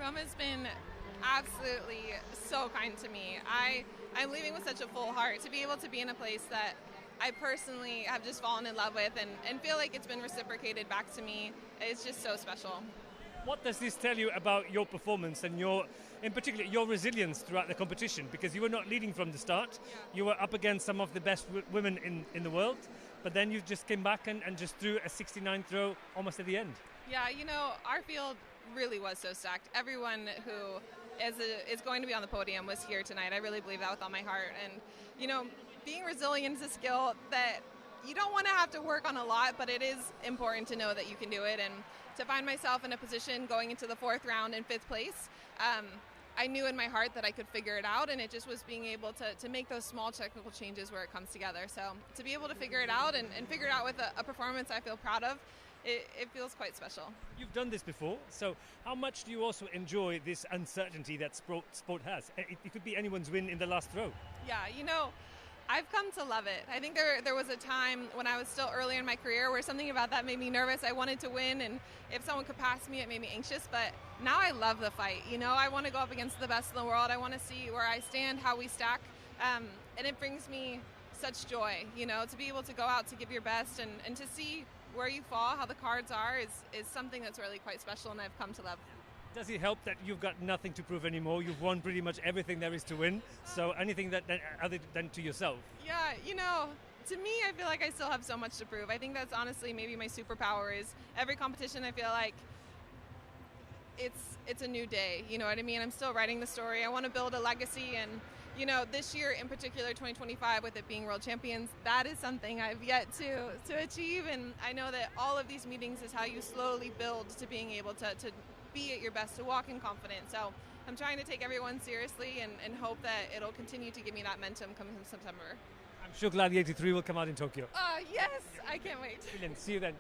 Rome has been absolutely so kind to me. I'm leaving with such a full heart to be able to be in a place that I personally have just fallen in love with and feel like it's been reciprocated back to me. It's just so special. What does this tell you about your performance and in particular, your resilience throughout the competition? Because you were not leading from the start. Yeah. You were up against some of the best women in the world, but then you just came back and just threw a 69 throw almost at the end. Yeah, our field really was so stacked. Everyone who is going to be on the podium was here tonight. I really believe that with all my heart. And, being resilient is a skill that you don't want to have to work on a lot, but it is important to know that you can do it. And to find myself in a position going into the fourth round in fifth place, I knew in my heart that I could figure it out, and it just was being able to make those small technical changes where it comes together. So to be able to figure it out and figure it out with a performance I feel proud of, it feels quite special. You've done this before, so how much do you also enjoy this uncertainty that sport has? It could be anyone's win in the last throw. Yeah, I've come to love it. I think there was a time when I was still early in my career where something about that made me nervous. I wanted to win, and if someone could pass me, it made me anxious. But now I love the fight. I want to go up against the best in the world. I want to see where I stand, how we stack, and it brings me such joy, to be able to go out to give your best and to see where you fall, how the cards are, is something that's really quite special, and I've come to love. Does it help that you've got nothing to prove anymore? You've won pretty much everything there is to win. So anything that other than to yourself? Yeah, to me, I feel like I still have so much to prove. I think that's honestly maybe my superpower is every competition I feel like it's a new day. You know what I mean? I'm still writing the story. I want to build a legacy, and this year in particular, 2025, with it being World Champions, that is something I've yet to achieve. And I know that all of these meetings is how you slowly build to being able to be at your best, to walk in confidence. So I'm trying to take everyone seriously and hope that it'll continue to give me that momentum coming from September. I'm sure Gladiator 3 will come out in Tokyo. Yes, I can't wait. Brilliant. See you then.